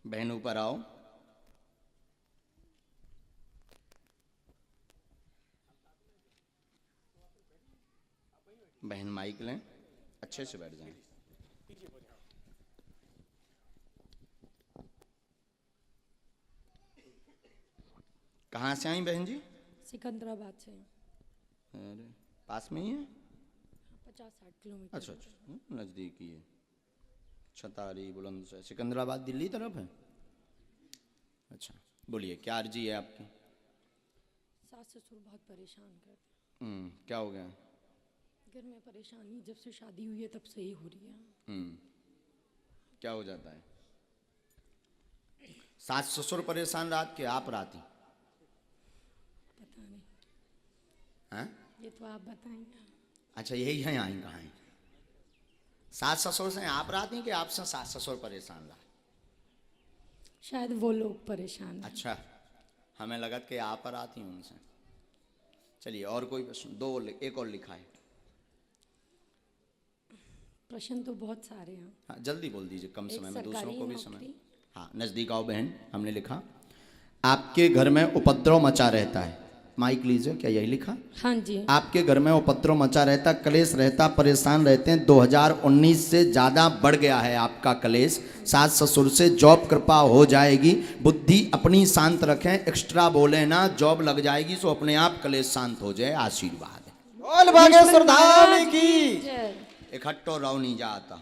बहन ऊपर आओ। बहन माइक लें, अच्छे से बैठ जाएं। कहाँ से आई बहन जी? सिकंदराबाद से। अरे पास में ही है? 50-60 किलोमीटर। अच्छा अच्छा, नज़दीक ही है। छतारी बुलंदशहर सिकंदराबाद दिल्ली तरफ है। अच्छा, बोलिए क्या अर्जी है आपकी? सास ससुर बहुत परेशान करते हैं। क्या हो गया? घर में परेशानी जब से शादी हुई है तब से ही हो रही है। क्या हो जाता है? सास ससुर परेशान रात के, आप राती? पता नहीं, हैं? ये तो आप बताएंगे। अच्छा, यही है आई कहाँ है? सास ससुर से आप राती कि आपसे सास ससुर परेशान रहा? शायद वो लोग परेशान हैं। अच्छा, हमें लगा कि आप पर आती हूँ उनसे। चलिए, और कोई प्रश्न? एक और लिखा है। प्रश्न तो बहुत सारे हैं। हाँ, जल्दी बोल दीजिए, कम समय में दूसरों को भी समय। नौकरी। हाँ, नज़दीक आओ बहन। हमने लिखा आपके घर में उपद्रव मचा रहता है। माइक लीजिए, क्या यही लिखा? हाँ जी। आपके घर में उपद्रव मचा रहता, कलेश रहता, परेशान रहते हैं। 2019 से ज़्यादा बढ़ गया है आपका कलेश। सास ससुर से जॉब कृपा हो जाएगी। बुद्धि अपनी शांत रखें, एक्स्ट्रा बोले ना, जॉब लग जाएगी सो अपने आप कलेश शांत हो जाए। आशीर्वाद है। बोल बागेश्वर धाम की। जय। इकट्ठो रहो नहीं जाता।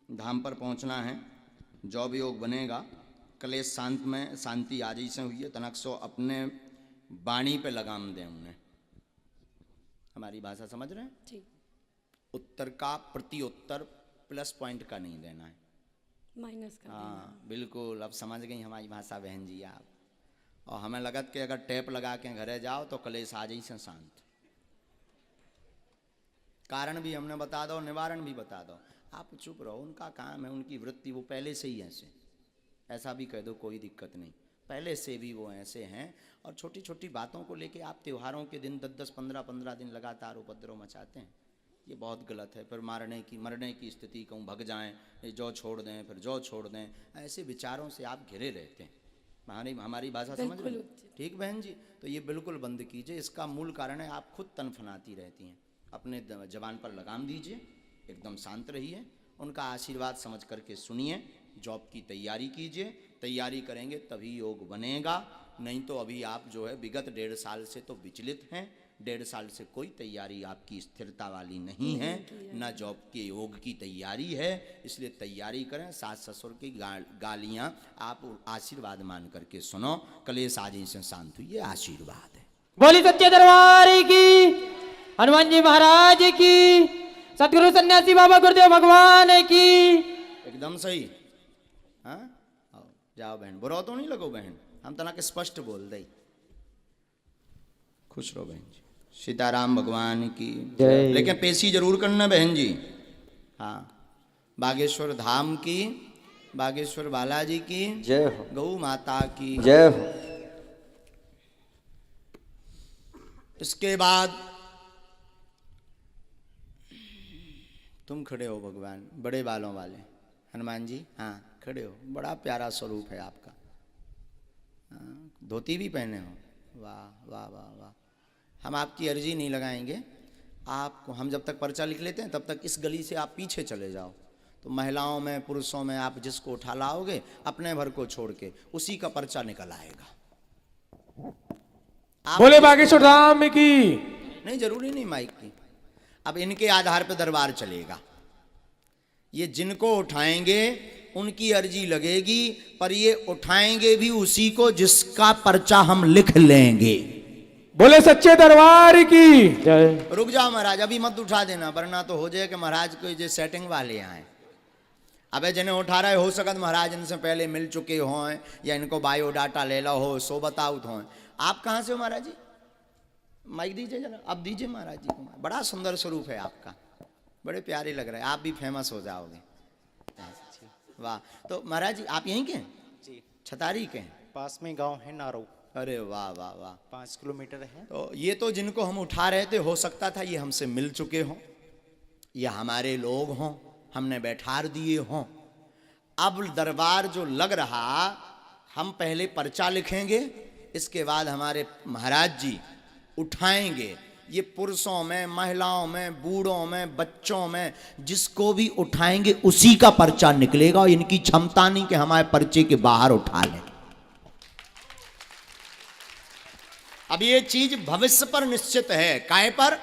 धाम पर पहुंचना है, जॉब योग बनेगा, कलेश शांत में शांति आजी से हुई है। तनक सो अपने वाणी पे लगाम दें उन्हें। हमारी भाषा समझ रहे हैं? ठीक। उत्तर का प्रति उत्तर प्लस पॉइंट का नहीं देना है, माइनस का। हाँ बिल्कुल। अब समझ गई हमारी भाषा बहन जी आप। और हमें लगत कि अगर टेप लगा के घरे जाओ तो कलेश आ जाई से शांत। कारण भी हमने बता दो, निवारण भी बता दो। आप चुप रहो, उनका काम है, उनकी वृत्ति, वो पहले से ही ऐसे। ऐसा भी कह दो, कोई दिक्कत नहीं, पहले से भी वो ऐसे हैं। और छोटी छोटी बातों को लेके आप त्योहारों के दिन 10-10, 15-15 दिन लगातार उपद्रव मचाते हैं। ये बहुत गलत है। फिर मरने की स्थिति, कहूँ भग जाएं, ये जौ छोड़ दें, फिर जौ छोड़ दें, ऐसे विचारों से आप घिरे रहते हैं। हमारी भाषा समझ रहे हैं? ठीक बहन जी, तो ये बिल्कुल बंद कीजिए। इसका मूल कारण है आप खुद तनफनाती रहती हैं। अपने जबान पर लगाम दीजिए, एकदम शांत रहिए, उनका आशीर्वाद समझ करके सुनिए। जॉब की तैयारी कीजिए, तैयारी करेंगे तभी योग बनेगा। नहीं तो अभी आप जो है विगत 1.5 साल से तो विचलित हैं। 1.5 साल से कोई तैयारी आपकी स्थिरता वाली नहीं है, ना जॉब के योग की तैयारी है। इसलिए तैयारी करें। सास ससुर की गालियाँ आप आशीर्वाद मान करके सुनो। कलेश आज से शांत हुई, ये आशीर्वाद है। बोली सच्चे दरबार की, हनुमान जी महाराज की, सतगुरु सन्यासी बाबा गुरुदेव भगवान की। एकदम सही। हाँ, जाओ बहन, बुरा तो नहीं लगो बहन, हम तना के स्पष्ट बोल दे। खुश रहो बहन जी। सीताराम भगवान की जय। लेकिन पेशी जरूर करना बहन जी। हाँ, बागेश्वर धाम की, बागेश्वर बालाजी की जय हो, गौ माता की जय हो। इसके बाद तुम खड़े हो भगवान, बड़े बालों वाले हनुमान जी। हाँ खड़े हो, बड़ा प्यारा स्वरूप है आपका। हाँ, धोती भी पहने हो, वाह वाह वाह वाह। हम आपकी अर्जी नहीं लगाएंगे आपको। हम जब तक पर्चा लिख लेते हैं तब तक इस गली से आप पीछे चले जाओ, तो महिलाओं में पुरुषों में आप जिसको उठा लाओगे अपने भर को छोड़ के उसी का पर्चा निकल आएगा। बोले बागेश्वर धाम की। नहीं, जरूरी नहीं माइक की। अब इनके आधार पर दरबार चलेगा। ये जिनको उठाएंगे उनकी अर्जी लगेगी, पर ये उठाएंगे भी उसी को जिसका पर्चा हम लिख लेंगे। बोले सच्चे दरबार की जय। रुक जाओ महाराज, अभी मत उठा देना, वरना तो हो जाए कि महाराज कोई जो सेटिंग वाले आए। अबे जिन्हें उठा रहे हो सकत महाराज इनसे पहले मिल चुके हों, या इनको बायोडाटा ले लो हो, सो बताओ हो। आप कहाँ से हो महाराज जी? माइक दीजिए जरा, अब दीजिए महाराज जी को। बड़ा सुंदर स्वरूप है आपका, बड़े प्यारे लग रहे हैं। आप भी फेमस हो जाओगे। वाह। तो महाराज जी आप यहीं के हैं? जी, छतारी के हैं? पास में गांव है नारो। अरे वाह वाह वाह। 5 किलोमीटर है। तो ये तो जिनको हम उठा रहे थे, हो सकता था ये हमसे मिल चुके हों, ये हमारे लोग हों, हमने बैठार दिए हों। अब दरबार जो लग रहा, हम पहले पर्चा लिखेंगे, इसके बाद हमारे महाराज जी उठाएंगे। ये पुरुषों में, महिलाओं में, बूढ़ों में, बच्चों में, जिसको भी उठाएंगे उसी का पर्चा निकलेगा। और इनकी क्षमता नहीं कि हमारे पर्चे के बाहर उठा लें। अब ये चीज भविष्य पर निश्चित है। काय पर?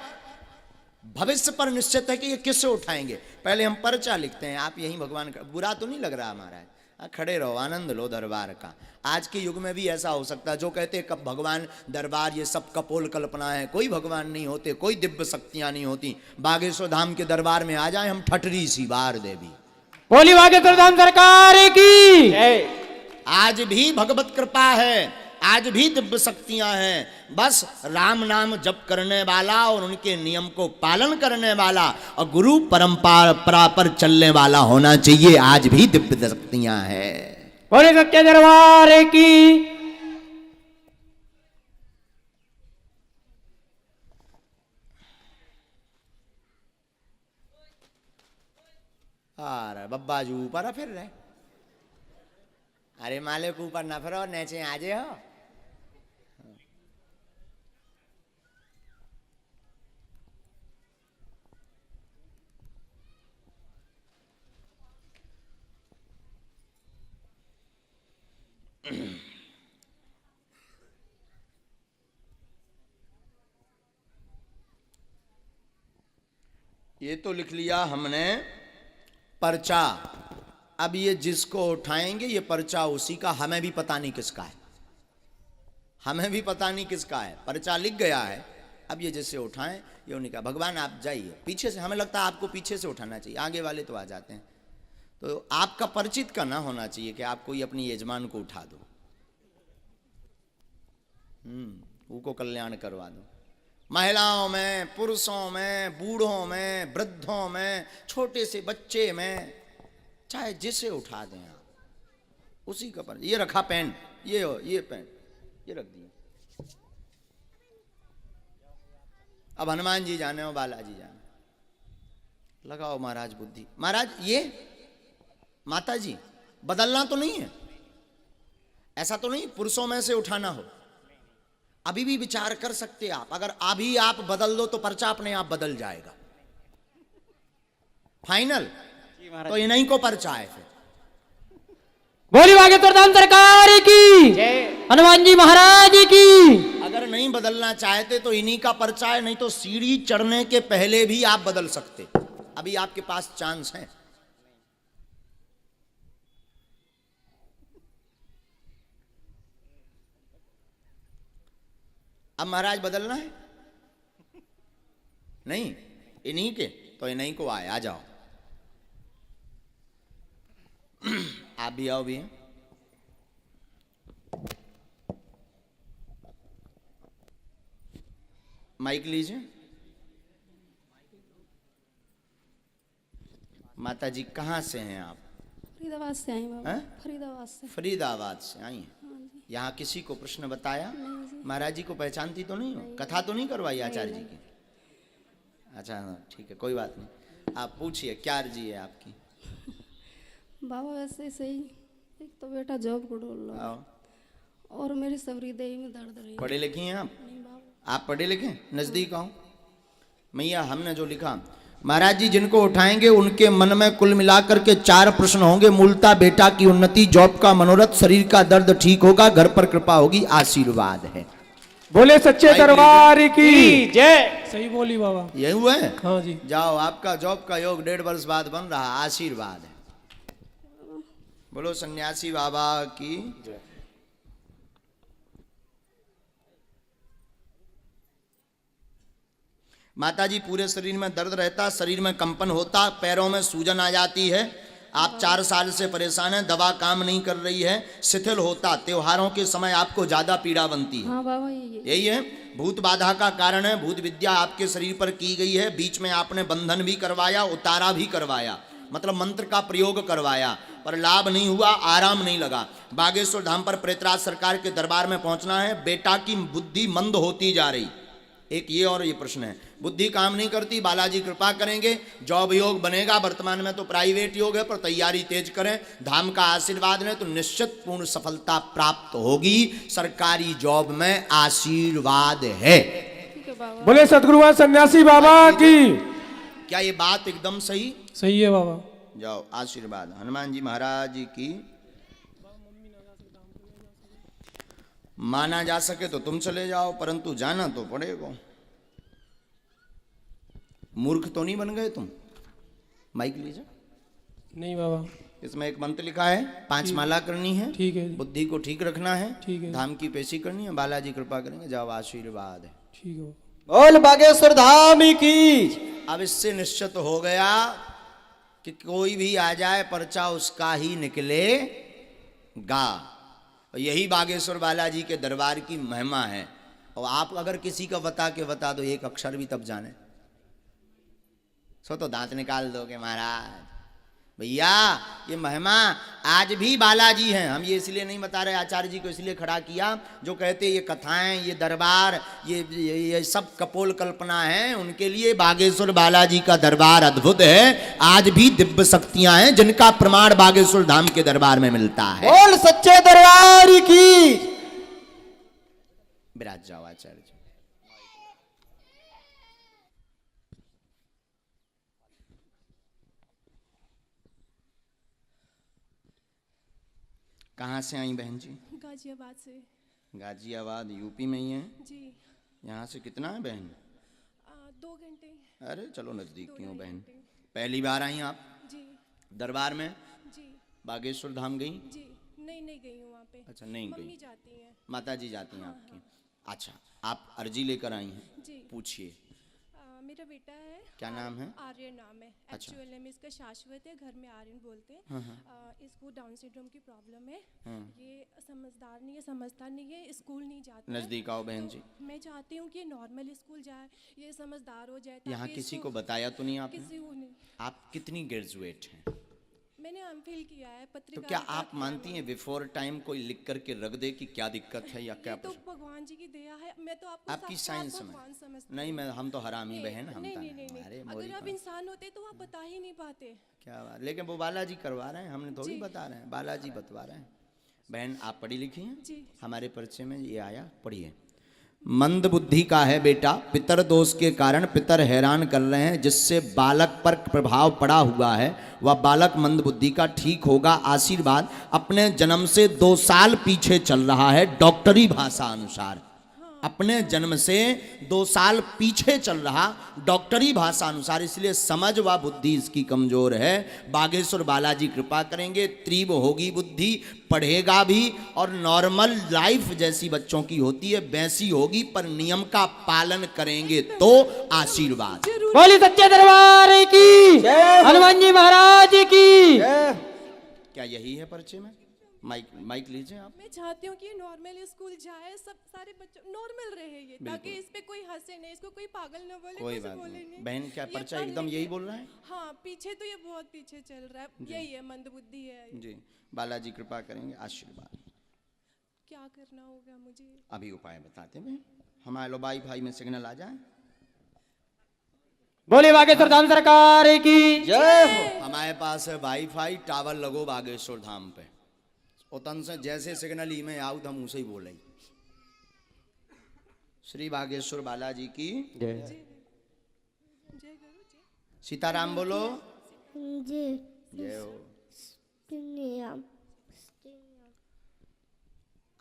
भविष्य पर निश्चित है कि ये किससे उठाएंगे। पहले हम पर्चा लिखते हैं। आप यही भगवान का, बुरा तो नहीं लग रहा महाराज? खड़े रहो, आनंद लो दरबार का। आज के युग में भी ऐसा हो सकता है, जो कहते हैं कब भगवान दरबार, ये सब कपोल कल्पना है, कोई भगवान नहीं होते, कोई दिव्य शक्तियां नहीं होती। बागेश्वर धाम के दरबार में आ जाए हम, ठटरी सी बार देवी। बोली बागेश्वर धाम सरकार की। आज भी भगवत कृपा है, आज भी दिव्य शक्तियां हैं। बस राम नाम जप करने वाला और उनके नियम को पालन करने वाला और गुरु परंपरा पर चलने वाला होना चाहिए। आज भी दिव्य शक्तियां हैं। बोले सत्य दरबार की। अरे बब्बा जी ऊपर फिर रहे। अरे मालिक ऊपर ना फिरो, नीचे आजे हो। ये तो लिख लिया हमने पर्चा। अब ये जिसको उठाएंगे ये पर्चा उसी का, हमें भी पता नहीं किसका है, हमें भी पता नहीं किसका है। पर्चा लिख गया है। अब ये जिससे उठाएं, ये उन्हीं का। भगवान आप जाइए पीछे से, हमें लगता है आपको पीछे से उठाना चाहिए, आगे वाले तो आ जाते हैं। तो आपका परिचित का ना होना चाहिए कि आप कोई अपनी यजमान को उठा दो, उनको कल्याण करवा दो। महिलाओं में, पुरुषों में, बूढ़ों में, वृद्धों में, छोटे से बच्चे में, चाहे जिसे उठा दें आप, उसी का पर। ये रखा पेन, ये पेन ये रख दिया। अब हनुमान जी जाने और बालाजी जाने। लगाओ महाराज बुद्धि। महाराज ये माता जी बदलना तो नहीं है, ऐसा तो नहीं पुरुषों में से उठाना हो। अभी भी विचार कर सकते आप, अगर अभी आप बदल दो तो पर्चा अपने आप बदल जाएगा। फाइनल तो इन्हीं को पर्चा है फिर। बोली बागेश्वर धाम सरकार की। हनुमान जी महाराज की। अगर नहीं बदलना चाहते तो इन्हीं का पर्चा है, नहीं तो सीढ़ी चढ़ने के पहले भी आप बदल सकते। अभी आपके पास चांस है। अब महाराज बदलना है नहीं, इन्हीं के तो इन्हीं को आए। आ जाओ, आप भी आओ भी। माइक लीजिए। माता जी कहाँ से हैं आप? फरीदाबाद से आई बाबा। हैं? फरीदाबाद से। फरीदाबाद से आई हैं। यहाँ किसी को प्रश्न बताया? महाराज जी को पहचानती तो नहीं हो? कथा तो नहीं करवाई आचार्य जी की? अच्छा हाँ ठीक है, कोई बात नहीं। आप पूछिए, क्या अर्जी है आपकी? बाबा वैसे सही, एक तो बेटा जॉब को ढूंढ लो आओ। और मेरी सबरी देही में दर्द रही। पढ़े लिखे हैं आप? नहीं बाबा। आप पढ़े लिखे? नजदीक आओ। मैया हमने जो लिखा, महाराज जी जिनको उठाएंगे उनके मन में कुल मिलाकर के 4 प्रश्न होंगे। मूलता बेटा की उन्नति, जॉब का मनोरथ, शरीर का दर्द ठीक होगा, घर पर कृपा होगी, आशीर्वाद है। बोले सच्चे दरबार की जय। सही बोली बाबा। यही हुआ है? हाँ जी। जाओ, आपका जॉब का योग 1.5 वर्ष बाद बन रहा, आशीर्वाद है। बोलो सन्यासी बाबा की। माता जी पूरे शरीर में दर्द रहता, शरीर में कंपन होता, पैरों में सूजन आ जाती है। आप 4 साल से परेशान हैं, दवा काम नहीं कर रही है, शिथिल होता, त्योहारों के समय आपको ज्यादा पीड़ा बनती है। हाँ बाबा ये यही है, भूत बाधा का कारण है। भूत विद्या आपके शरीर पर की गई है। बीच में आपने बंधन भी करवाया, उतारा भी करवाया, मतलब मंत्र का प्रयोग करवाया। पर लाभ नहीं हुआ, आराम नहीं लगा। बागेश्वर धाम पर प्रेतराज सरकार के दरबार में पहुंचना है। बेटा की बुद्धि मंद होती जा रही, एक ये और ये प्रश्न है, बुद्धि काम नहीं करती, बालाजी कृपा करेंगे, जॉब योग बनेगा। वर्तमान में तो प्राइवेट योग है, पर तैयारी तेज करें, धाम का आशीर्वाद लें तो निश्चित पूर्ण सफलता प्राप्त होगी। सरकारी जॉब में आशीर्वाद है। ठीक है बाबा। बोले सतगुरुवान सन्यासी बाबा की। क्या ये बात एकदम सही? सही है बाबा। जाओ, आशीर्वाद हनुमान जी महाराज जी की। माना जा सके तो तुम चले जाओ, परंतु जाना तो पड़ेगा। मूर्ख तो नहीं बन गए तुम? माइक लीजिए। नहीं बाबा। इसमें एक मंत्र लिखा है, 5 माला करनी है, ठीक है। बुद्धि को ठीक रखना है, ठीक है। धाम की पेशी करनी है, बालाजी कृपा करेंगे। जाओ, आशीर्वाद है। ठीक है। बोल बागेश्वर धाम की। अब इससे निश्चित हो गया कि कोई भी आ जाए पर्चा उसका ही निकलेगा। यही बागेश्वर बालाजी के दरबार की महिमा है। और आप अगर किसी का बता दो एक अक्षर भी, तब जाने सो तो दांत निकाल दोगे महाराज। भैया ये महिमा आज भी बालाजी हैं। हम ये इसलिए नहीं बता रहे, आचार्य जी को इसलिए खड़ा किया, जो कहते ये कथाएं, ये दरबार, ये सब कपोल कल्पना है, उनके लिए बागेश्वर बालाजी का दरबार अद्भुत है। आज भी दिव्य शक्तियां हैं जिनका प्रमाण बागेश्वर धाम के दरबार में मिलता है। बोल सच्चे दरबार की। विराज जाओ आचार्य जी। कहाँ से आई बहन जी? गाजियाबाद से। गाजियाबाद यूपी में ही है? जी। यहाँ से कितना है बहन? 2 घंटे। अरे चलो नजदीक की हो बहन। पहली बार आई आप जी। दरबार में? जी। बागेश्वर धाम गई? जी नहीं गई हूँ वहाँ पे। अच्छा, नहीं मम्मी गई। जाती हैं। माता जी जाती हैं आपकी। अच्छा, आप अर्जी लेकर आई हैं? जी। पूछिए। मेरा बेटा है। क्या नाम है? आर्यन नाम है। अच्छा। एक्चुअल नेम इसका शाश्वत है, घर में आर्यन बोलते हैं। इसको डाउन सिंड्रोम की प्रॉब्लम है। ये समझदार नहीं है, समझता नहीं है, स्कूल नहीं जाता है। नजदीक आओ बहन जी। मैं चाहती हूँ कि नॉर्मल स्कूल जाए, ये समझदार हो जाए। यहाँ ताकि किसी इसको- को बताया तो नहीं आपने? किसी को नहीं। आप कितनी ग्रेजुएट हैं? मैंने एमफिल किया है तो पत्रिका। क्या आप मानती हैं बिफोर टाइम कोई लिख करके रख दे कि क्या दिक्कत है या क्या तो प्रश्न? भगवान जी की दया है। मैं तो आपको आपकी साक्षात साइंस में भगवान समझती नहीं, मैं हम तो हरामी नहीं, बहन, हम नहीं, तो नहीं, नहीं, अरे नहीं। मोरी अगर आप पर। इंसान होते तो आप बता ही नहीं पाते। क्या बात, लेकिन वो बालाजी करवा रहे हैं, हमने थोड़ी जी। बता रहे हैं, बालाजी बतवा रहे हैं। बहन आप पढ़ी लिखी हैं? जी। हमारे परिचय में ये आया, पढ़िए। मंद बुद्धि का है बेटा, पितर दोष के कारण पितर हैरान कर रहे हैं, जिससे बालक पर प्रभाव पड़ा हुआ है। वह बालक मंद बुद्धि का ठीक होगा, आशीर्वाद। अपने जन्म से 2 साल पीछे चल रहा है डॉक्टरी भाषा अनुसार। अपने जन्म से 2 साल पीछे चल रहा डॉक्टरी भाषा अनुसार, इसलिए समझ व बुद्धि इसकी कमजोर है। बागेश्वर बालाजी कृपा करेंगे, तीव्र होगी बुद्धि, पढ़ेगा भी और नॉर्मल लाइफ जैसी बच्चों की होती है वैसी होगी, पर नियम का पालन करेंगे तो आशीर्वाद। बोली सच्चे दरबार की। हनुमान जी महाराज की। क्या यही है परिचय में? माइक लीजिए आप। मैं चाहती हूँ कि नॉर्मल स्कूल जाए, सब सारे बच्चे नॉर्मल रहे ये, ताकि इस पे कोई हंसे नहीं, इसको कोई पागल न बोले, कोई कुछ बात बोले नहीं नहीं। बहन, क्या ये पर्चा पढ़ एकदम लिख यही के- बोल रहा है? हाँ, पीछे तो ये बहुत पीछे चल रहा है। यही है, मंदबुद्धि है। जी, बालाजी कृपा करेंगे, आशीर्वाद। क्या करना होगा मुझे? अभी उपाय बताते हैं। हमारे लो वाईफाई में सिग्नल आ जाए। बोले बागेश्वर धाम सरकार की जय हो। हमारे पास है वाईफाई टावर लगो बागेश्वर धाम पे, उतन से जैसे सिग्नल ई में आऊ हम उसे ही बोले। श्री बागेश्वर बालाजी की जय। जय गुरु जय। सीताराम बोलो। जी जय हो। नियम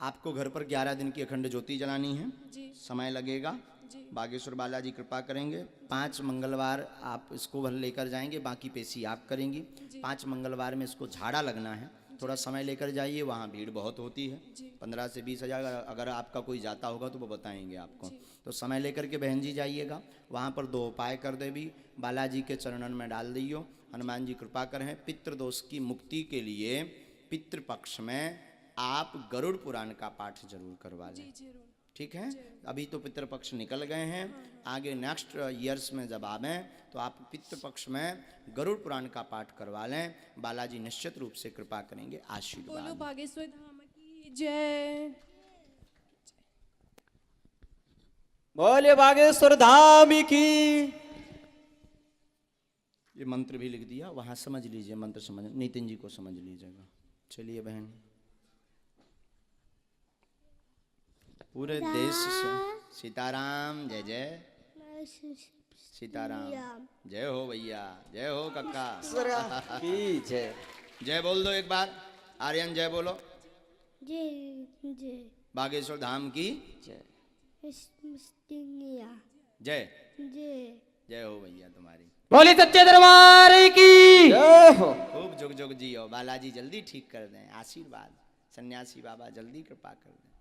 आपको घर पर 11 दिन की अखंड ज्योति जलानी है। जी। समय लगेगा। जी। बागेश्वर बालाजी कृपा करेंगे। 5 मंगलवार आप इसको भर लेकर जाएंगे, बाकी पेशी आप करेंगी। 5 मंगलवार में इसको झाड़ा लगना है, थोड़ा समय लेकर जाइए, वहाँ भीड़ बहुत होती है। 15 से 20 हज़ार, अगर आपका कोई जाता होगा तो वो बताएंगे आपको। तो समय लेकर के बहन जी जाइएगा। वहाँ पर 2 उपाय कर दे भी, बालाजी के चरणन में डाल दियो, हनुमान जी कृपा करें। पितृदोष की मुक्ति के लिए पितृपक्ष में आप गरुड़ पुराण का पाठ जरूर करवा लें। जी जरूर। ठीक है। अभी तो पितृपक्ष निकल गए हैं, आगे नेक्स्ट ईयर्स में जब आवें तो आप पितृपक्ष में गरुड़ पुराण का पाठ करवा लें, बालाजी निश्चित रूप से कृपा करेंगे। बोलो आशीर्वाद। बागेश्वर धाम की जय। बोले बागेश्वर धाम की। ये मंत्र भी लिख दिया, वहां समझ लीजिए, मंत्र समझ, नितिन जी को समझ लीजिएगा। चलिए बहन, पूरे देश से सीताराम, जय जय सीताराम, जय हो भैया, जय हो कक्का की जय। जय बोल दो एक बार, आर्यन जय बोलो। जय जय बागेश्वर धाम की जय। जय। जय जय हो भैया तुम्हारी। बोले सच्चे दरबार की। जय हो। खूब जुग जुग जियो, बालाजी जल्दी ठीक कर दें। आशीर्वाद, सन्यासी बाबा जल्दी कृपा कर दें।